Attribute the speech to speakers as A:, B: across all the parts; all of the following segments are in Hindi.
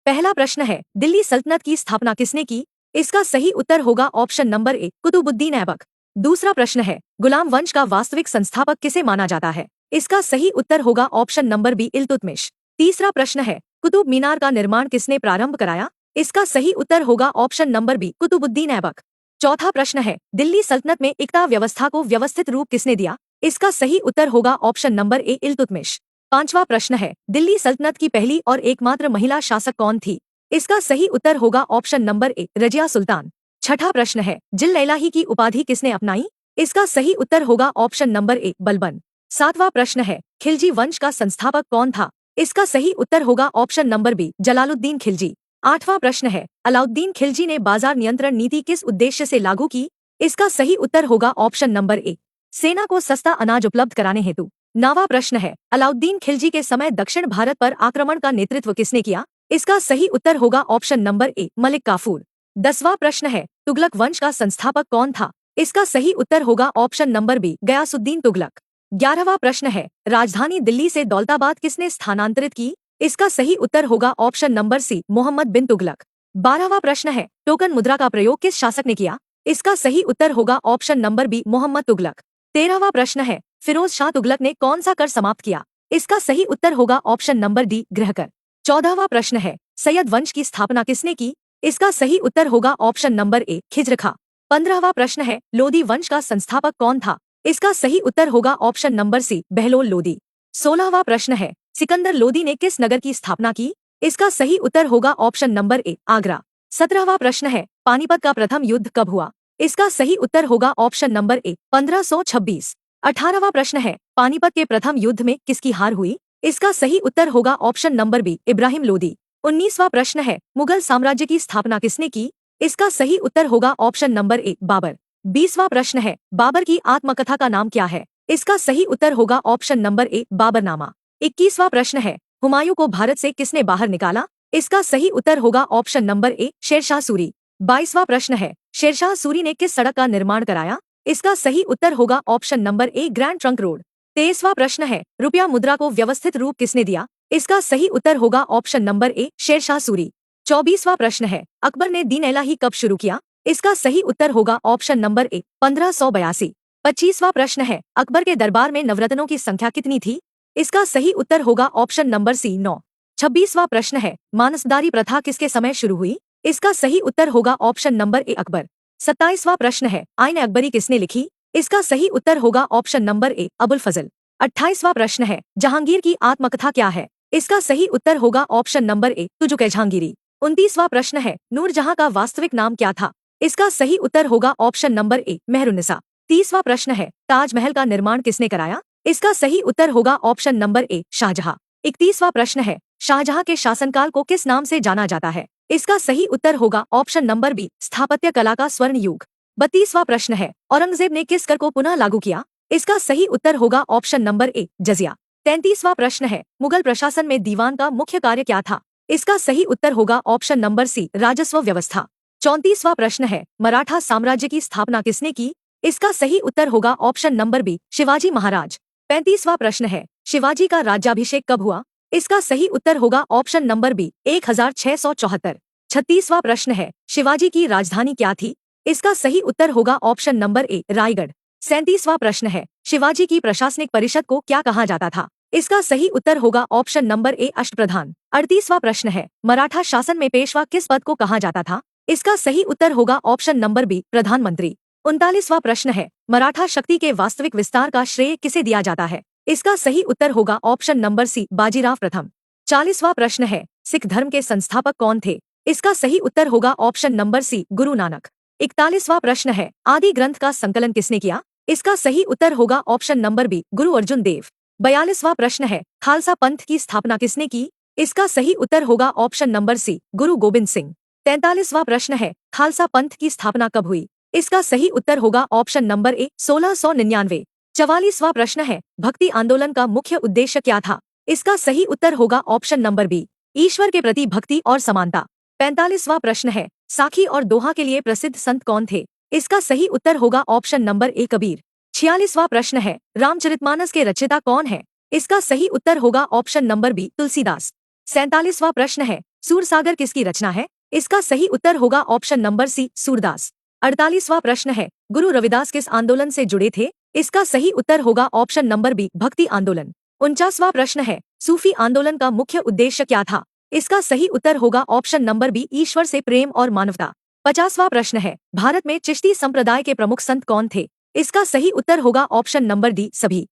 A: पहला प्रश्न है, दिल्ली सल्तनत की स्थापना किसने की? इसका सही उत्तर होगा option number A, Qutubuddin Aibak. दूसरा प्रश्न है, गुलाम वंश का वास्तविक संस्थापक किसे माना जाता है? इसका सही उत्तर होगा ऑप्शन नंबर बी, इल्तुतमिश। तीसरा प्रश्न है, कुतुब मीनार का निर्माण किसने प्रारंभ कराया? इसका सही उत्तर होगा option number B, Qutubuddin Aibak. चौथा प्रश्न है, दिल्ली सल्तनत में इक्ता व्यवस्था को व्यवस्थित रूप किसने दिया? इसका सही उत्तर होगा ऑप्शन नंबर ए, इल्तुतमिश। पांचवा प्रश्न है, दिल्ली सल्तनत की पहली और एकमात्र महिला शासक कौन थी? इसका सही उत्तर होगा ऑप्शन नंबर ए, रजिया सुल्तान। छठा प्रश्न है, जिल लैलाही की उपाधि किसने अपनाई? इसका सही उत्तर होगा ऑप्शन नंबर ए, बलबन। सातवां प्रश्न है, खिलजी वंश का संस्थापक कौन था? इसका सही उत्तर होगा option number B, Jalaluddin Khilji. आठवां प्रश्न है, अलाउद्दीन खिलजी ने बाजार नियंत्रण नीति किस उद्देश्य से लागू की? इसका सही उत्तर होगा ऑप्शन नंबर ए, सेना को सस्ता अनाज उपलब्ध कराने हेतु। नौवां प्रश्न है, अलाउद्दीन खिलजी के समय दक्षिण भारत पर आक्रमण का नेतृत्व किसने किया? इसका सही उत्तर होगा ऑप्शन नंबर ए, मलिक काफूर। 10वां प्रश्न है, तुगलक वंश का संस्थापक कौन था? इसका सही उत्तर होगा option number B, Ghiyasuddin Tughlaq. 11वां प्रश्न है, राजधानी दिल्ली से दौलताबाद किसने स्थानांतरित की? इसका सही उत्तर होगा ऑप्शन नंबर सी, मोहम्मद बिन तुगलक। 12वां प्रश्न है, टोकन मुद्रा का प्रयोग किस शासक ने किया? इसका सही उत्तर होगा option number B, Muhammad Tughlaq. 13वां प्रश्न है, फिरोज शाह तुगलक ने कौन सा कर समाप्त किया? इसका सही उत्तर होगा ऑप्शन नंबर डी, गृहकर। 14वां प्रश्न है, सैयद वंश की स्थापना किसने की? इसका सही उत्तर होगा ऑप्शन नंबर ए, खिज्र खां। 15वां प्रश्न है, लोदी वंश का संस्थापक कौन था? इसका सही उत्तर होगा option number C, Bahlol Lodi. 16वां प्रश्न है, सिकंदर लोदी ने किस नगर की स्थापना की? इसका सही उत्तर होगा ऑप्शन नंबर ए, आगरा। 17वां प्रश्न है, पानीपत का प्रथम युद्ध कब हुआ? इसका सही उत्तर होगा ऑप्शन नंबर ए, 1526। 18वां प्रश्न है, पानीपत के प्रथम युद्ध में किसकी हार हुई? इसका सही उत्तर होगा option number B, Ibrahim Lodi. 19वां प्रश्न है, मुगल साम्राज्य की स्थापना किसने की? इसका सही उत्तर होगा ऑप्शन नंबर ए, बाबर। 20वां प्रश्न है, बाबर की आत्मकथा का नाम क्या है? इसका सही उत्तर होगा ऑप्शन नंबर ए, बाबरनामा। 21वां प्रश्न है, हुमायूं को भारत से किसने बाहर निकाला? इसका सही उत्तर होगा option number A, Sher Shah Suri. 22वां प्रश्न है, शेरशाह सूरी ने किस सड़क का निर्माण कराया? इसका सही उत्तर होगा option number A, Grand Trunk Road. 23वां प्रश्न है, रुपया मुद्रा को व्यवस्थित रूप किसने दिया? इसका सही उत्तर होगा option number A, Sher Shah Suri. 24वां प्रश्न है, अकबर ने दीन इलाही कब शुरू किया? इसका सही उत्तर होगा ऑप्शन नंबर ए, 1582। 25वां प्रश्न है, अकबर के दरबार में नवरत्नों की संख्या कितनी थी? इसका सही उत्तर होगा ऑप्शन नंबर सी, 9। 26वां प्रश्न है, मानसदारी प्रथा किसके समय शुरू हुई? इसका सही उत्तर होगा ऑप्शन नंबर ए, अकबर। 27वां प्रश्न है, आईन अकबरी किसने लिखी? इसका सही उत्तर होगा ऑप्शन नंबर ए, अबुल फजल। 28वां प्रश्न है, जहांगीर की आत्मकथा क्या है? इसका सही उत्तर होगा ऑप्शन नंबर ए, तुजुक-ए-जहांगीरी। 29वां प्रश्न है, नूरजहां का वास्तविक नाम क्या था? इसका सही उत्तर होगा ऑप्शन नंबर ए, मेहरुन्निसा। 30वां प्रश्न है, ताजमहल का निर्माण किसने कराया? इसका सही उत्तर होगा ऑप्शन नंबर ए, शाहजहां। 31वां प्रश्न है, शाहजहां के शासनकाल को किस नाम से जाना जाता है? इसका सही उत्तर होगा ऑप्शन नंबर बी, स्थापत्य कला का स्वर्ण युग। 32वां प्रश्न है, औरंगजेब ने किस कर को पुनः लागू किया? इसका सही उत्तर होगा ऑप्शन नंबर ए, जजिया। 33वां प्रश्न है, मुगल प्रशासन में दीवान का मुख्य कार्य क्या था? इसका सही उत्तर होगा ऑप्शन नंबर सी, राजस्व व्यवस्था। 34वां प्रश्न है, मराठा साम्राज्य की स्थापना किसने की? इसका सही उत्तर होगा option number B, Shivaji Maharaj. 35वां प्रश्न है, शिवाजी का राज्याभिषेक कब हुआ? इसका सही उत्तर होगा ऑप्शन नंबर बी, 1674। 36वां प्रश्न है, शिवाजी की राजधानी क्या थी? इसका सही उत्तर होगा ऑप्शन नंबर ए, रायगढ़। 37वां प्रश्न है, शिवाजी की प्रशासनिक परिषद को क्या कहा जाता था? इसका सही उत्तर होगा ऑप्शन नंबर ए, अष्टप्रधान। 38वां प्रश्न है, मराठा शासन में पेशवा किस पद को कहा जाता था? इसका सही उत्तर होगा ऑप्शन नंबर बी, प्रधानमंत्री। 39वां प्रश्न है, मराठा शक्ति के वास्तविक विस्तार का श्रेय किसे दिया जाता है? इसका सही उत्तर होगा ऑप्शन नंबर सी, बाजीराव प्रथम। 40वां प्रश्न है, सिख धर्म के संस्थापक कौन थे? इसका सही उत्तर होगा ऑप्शन नंबर सी, गुरु नानक। 41वां प्रश्न है, आदि ग्रंथ का संकलन किसने किया? इसका सही उत्तर होगा ऑप्शन नंबर बी, गुरु अर्जुन देव। 42वां प्रश्न है, खालसा पंथ की स्थापना किसने की? इसका सही उत्तर होगा ऑप्शन नंबर सी, गुरु गोबिंद सिंह। 43वां प्रश्न है, खालसा पंथ की स्थापना कब हुई? इसका सही उत्तर होगा ऑप्शन नंबर ए, 1699। 44वां प्रश्न है, भक्ति आंदोलन का मुख्य उद्देश्य क्या था? इसका सही उत्तर होगा ऑप्शन नंबर बी, ईश्वर के प्रति भक्ति और समानता। 45वां प्रश्न है, साखी और दोहा के लिए प्रसिद्ध संत कौन थे? इसका सही उत्तर होगा ऑप्शन नंबर ए, कबीर। 46वां प्रश्न है, रामचरितमानस के रचयिता कौन है? इसका सही उत्तर होगा ऑप्शन नंबर बी, तुलसीदास। 47वां प्रश्न है, सूरसागर किसकी रचना है? इसका सही उत्तर होगा ऑप्शन नंबर सी, सूरदास। 48वां प्रश्न है, गुरु रविदास किस आंदोलन से जुड़े थे? इसका सही उत्तर होगा ऑप्शन नंबर बी, भक्ति आंदोलन। 49वां प्रश्न है, सूफी आंदोलन का मुख्य उद्देश्य क्या था? इसका सही उत्तर होगा ऑप्शन नंबर बी, ईश्वर से प्रेम और मानवता। 50वां प्रश्न है, भारत में चिश्ती संप्रदाय के प्रमुख संत कौन थे? इसका सही उत्तर होगा ऑप्शन नंबर डी, सभी।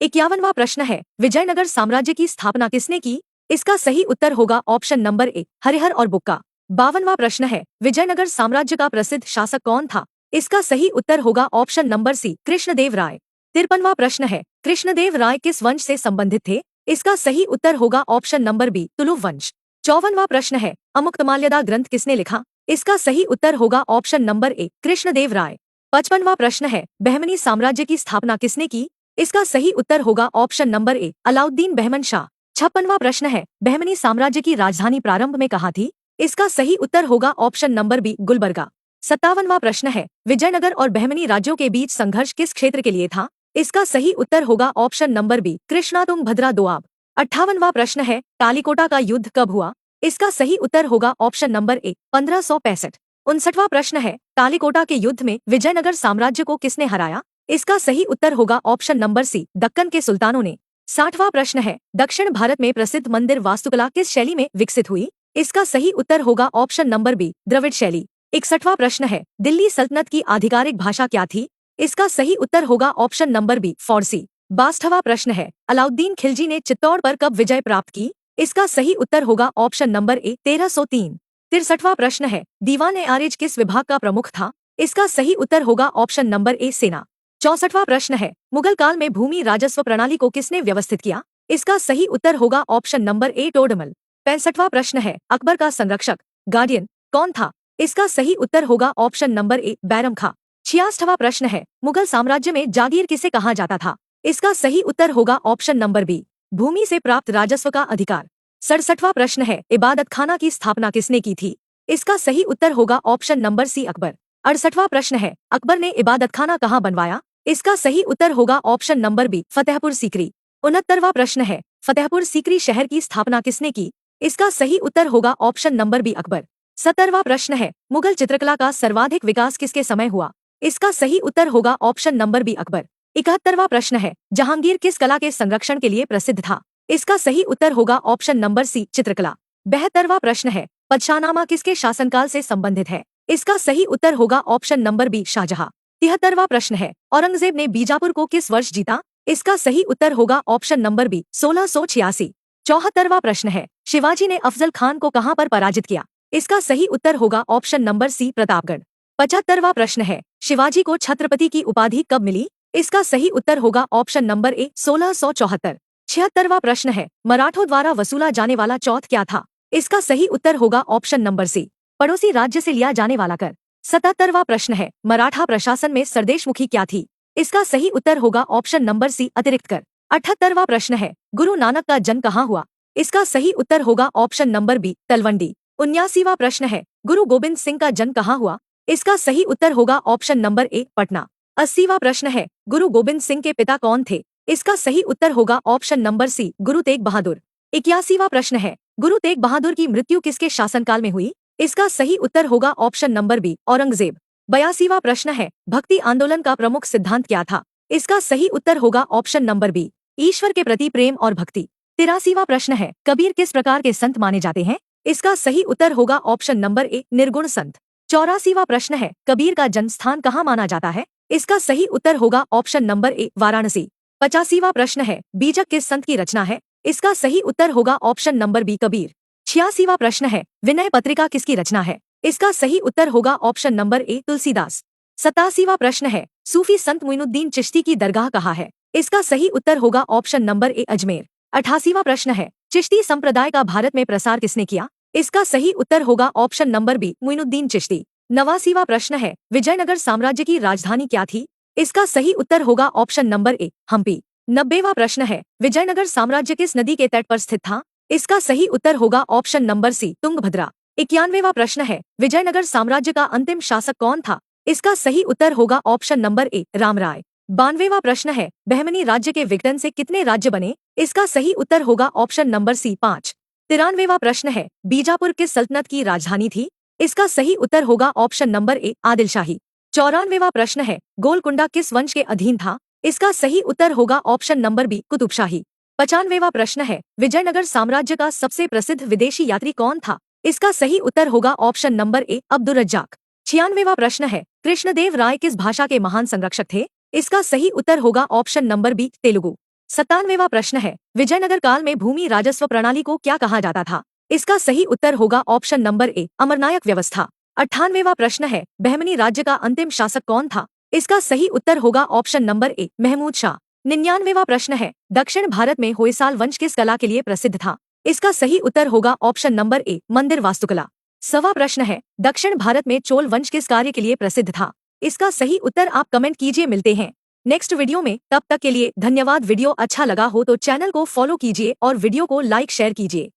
A: 51वां प्रश्न है, विजयनगर साम्राज्य की स्थापना किसने की? इसका सही उत्तर होगा ऑप्शन नंबर ए, हरिहर और बुक्का। 52वां प्रश्न है, विजयनगर साम्राज्य का प्रसिद्ध शासक कौन था? इसका सही उत्तर होगा ऑप्शन नंबर सी, कृष्णदेव राय। 53वां प्रश्न है, कृष्णदेव राय किस वंश से संबंधित थे? इसका सही उत्तर होगा ऑप्शन नंबर बी, तुलुव वंश। 54वां प्रश्न है, अमुक्तमाल्यदा ग्रंथ किसने लिखा? इसका सही उत्तर होगा ऑप्शन नंबर ए, कृष्णदेव राय। 55वां प्रश्न है, बहमनी साम्राज्य की स्थापना किसने की? इसका सही उत्तर होगा option number A, Alauddin Bahman Shah. 56वां प्रश्न है, बहमनी साम्राज्य की राजधानी प्रारंभ में कहाँ थी? इसका सही उत्तर होगा ऑप्शन नंबर बी, गुलबर्गा। 57वां प्रश्न है, विजयनगर और बहमनी राज्यों के बीच संघर्ष किस क्षेत्र के लिए था? इसका सही उत्तर होगा ऑप्शन नंबर बी, कृष्णातुंगभद्रा दोआब। 58वां प्रश्न है, कालीकोटा का युद्ध कब हुआ? इसका सही उत्तर होगा ऑप्शन नंबर ए, 1565। 59वां प्रश्न है, कालीकोटा के युद्ध में विजयनगर साम्राज्य को किसने हराया? इसका सही उत्तर होगा ऑप्शन नंबर सी, दक्कन के सुल्तानों ने। 60वां प्रश्न है, दक्षिण भारत में प्रसिद्ध मंदिर वास्तुकला किस शैली में विकसित हुई? इसका सही उत्तर होगा ऑप्शन नंबर बी, द्रविड़ शैली। 61वां प्रश्न है, दिल्ली सल्तनत की आधिकारिक भाषा क्या थी? इसका सही उत्तर होगा ऑप्शन नंबर बी, फारसी। 62वां प्रश्न है, अलाउद्दीन खिलजी ने चित्तौड़ पर कब विजय प्राप्त की? इसका सही उत्तर होगा ऑप्शन नंबर ए, 1303। 63वां प्रश्न है, दीवान ए आरिज किस विभाग का प्रमुख था? इसका सही उत्तर होगा ऑप्शन नंबर ए, सेना। 64वां प्रश्न है, मुगल काल में भूमि राजस्व प्रणाली को किसने व्यवस्थित किया? इसका सही उत्तर होगा ऑप्शन नंबर ए, टोडरमल। 65वां प्रश्न है, अकबर का संरक्षक गार्डियन कौन था? इसका सही उत्तर होगा ऑप्शन नंबर ए, बैरम खां। 66वां प्रश्न है, मुगल साम्राज्य में जागीर किसे कहा जाता था? इसका सही उत्तर होगा ऑप्शन नंबर बी, भूमि से प्राप्त राजस्व का अधिकार। 67वां प्रश्न है, इबादत खाना की स्थापना किसने की थी? इसका सही उत्तर होगा ऑप्शन नंबर सी, अकबर। 68वां प्रश्न है, अकबर ने इबादत खाना कहाँ बनवाया? इसका सही उत्तर होगा option number B, Fatehpur Sikri. 69वां प्रश्न है, फतेहपुर सीकरी शहर की स्थापना किसने की? इसका सही उत्तर होगा ऑप्शन नंबर बी, अकबर। 70वां प्रश्न है, मुगल चित्रकला का सर्वाधिक विकास किसके समय हुआ? इसका सही उत्तर होगा ऑप्शन नंबर बी, अकबर। 71वां प्रश्न है, जहांगीर किस कला के संरक्षण के लिए प्रसिद्ध था? इसका सही उत्तर होगा ऑप्शन नंबर सी, चित्रकला। 72वां प्रश्न है, पदशाहनामा किसके शासनकाल से संबंधित है? इसका सही उत्तर होगा ऑप्शन नंबर बी, शाहजहां। 73वां प्रश्न है, औरंगजेब ने बीजापुर को किस वर्ष जीता? इसका सही उत्तर होगा ऑप्शन नंबर बी, 1686। 74वां प्रश्न है, शिवाजी ने अफजल खान को कहां पर पराजित किया? इसका सही उत्तर होगा ऑप्शन नंबर सी, प्रतापगढ़। 75वां प्रश्न है, शिवाजी को छत्रपति की उपाधि कब मिली? इसका सही उत्तर होगा ऑप्शन नंबर ए, 1674। 76वां प्रश्न है, मराठों द्वारा वसूला जाने वाला चौथ क्या था? इसका सही उत्तर होगा ऑप्शन नंबर सी, पड़ोसी राज्य से लिया जाने वाला कर। 77वां प्रश्न है, मराठा प्रशासन में सरदेशमुखी क्या थी? इसका सही उत्तर होगा ऑप्शन नंबर सी, अतिरिक्त कर। 78वां प्रश्न है, गुरु नानक का जन्म कहाँ हुआ? इसका सही उत्तर होगा ऑप्शन नंबर बी, तलवंडी। 79वां प्रश्न है, गुरु गोविंद सिंह का जन्म कहाँ हुआ? इसका सही उत्तर होगा ऑप्शन नंबर ए, पटना। 80वां प्रश्न है, गुरु गोविंद सिंह के पिता कौन थे? इसका सही उत्तर होगा ऑप्शन नंबर सी, गुरु तेग बहादुर। 81वां प्रश्न है, गुरु तेग बहादुर की मृत्यु किसके शासनकाल में हुई? इसका सही उत्तर होगा ऑप्शन नंबर बी, औरंगजेब। 82वां प्रश्न है, भक्ति आंदोलन का प्रमुख सिद्धांत क्या था? इसका सही उत्तर होगा ऑप्शन नंबर बी, ईश्वर के प्रति प्रेम और भक्ति। 83वां प्रश्न है, कबीर किस प्रकार के संत माने जाते हैं? इसका सही उत्तर होगा ऑप्शन नंबर ए, निर्गुण संत। 84वां प्रश्न है, कबीर का जन्म स्थान कहाँ माना जाता है? इसका सही उत्तर होगा ऑप्शन नंबर ए, वाराणसी। 85वां प्रश्न है, बीजक किस संत की रचना है? इसका सही उत्तर होगा ऑप्शन नंबर बी, कबीर। 86वां प्रश्न है, विनय पत्रिका किसकी रचना है? इसका सही उत्तर होगा ऑप्शन नंबर ए, तुलसीदास। 87वां प्रश्न है, सूफी संत मोइनुद्दीन चिश्ती की दरगाह कहाँ है? इसका सही उत्तर होगा ऑप्शन नंबर ए, अजमेर। 88वां प्रश्न है, चिश्ती संप्रदाय का भारत में प्रसार किसने किया? इसका सही उत्तर होगा option number B, Moinuddin Chishti. 89वां प्रश्न है, विजयनगर साम्राज्य की राजधानी क्या थी? इसका सही उत्तर होगा ऑप्शन नंबर ए, हम्पी। 90वां प्रश्न है, विजयनगर साम्राज्य किस नदी के तट पर स्थित था? इसका सही उत्तर होगा ऑप्शन नंबर सी, तुंगभद्रा। 91वां प्रश्न है, विजयनगर साम्राज्य का अंतिम शासक कौन था? इसका सही उत्तर होगा ऑप्शन नंबर ए, रामराय। 92वां प्रश्न है, बहमनी राज्य के विघटन से कितने राज्य बने? इसका सही उत्तर होगा ऑप्शन नंबर सी, 5। 93वां प्रश्न है, बीजापुर किस सल्तनत की राजधानी थी? इसका सही उत्तर होगा ऑप्शन नंबर ए, आदिलशाही। 94वां प्रश्न है, गोलकुंडा किस वंश के अधीन था? इसका सही उत्तर होगा ऑप्शन नंबर बी, कुतुबशाही। 95वां प्रश्न है, विजयनगर साम्राज्य का सबसे प्रसिद्ध विदेशी यात्री कौन था? इसका सही उत्तर होगा option number A, Abdur Razzaq. 96वां प्रश्न है, कृष्णदेव राय किस भाषा के महान संरक्षक थे? इसका सही उत्तर होगा ऑप्शन नंबर बी, तेलुगु। 97वां प्रश्न है, विजयनगर काल में भूमि राजस्व प्रणाली को क्या कहा जाता था? इसका सही उत्तर होगा ऑप्शन नंबर ए, अमरनायक व्यवस्था। 98वां प्रश्न है, बहमनी राज्य का अंतिम शासक कौन था? इसका सही उत्तर होगा option number A, Mahmud Shah. 99वां प्रश्न है, दक्षिण भारत में होयसाल वंश किस कला के लिए प्रसिद्ध था? इसका सही उत्तर होगा ऑप्शन नंबर ए, मंदिर वास्तुकला। 100वां प्रश्न है, दक्षिण भारत में चोल वंश किस कार्य के लिए प्रसिद्ध था? इसका सही उत्तर आप कमेंट कीजिए। मिलते हैं नेक्स्ट वीडियो में, तब तक के लिए धन्यवाद। वीडियो अच्छा लगा हो तो चैनल को फॉलो कीजिए और वीडियो को लाइक शेयर कीजिए।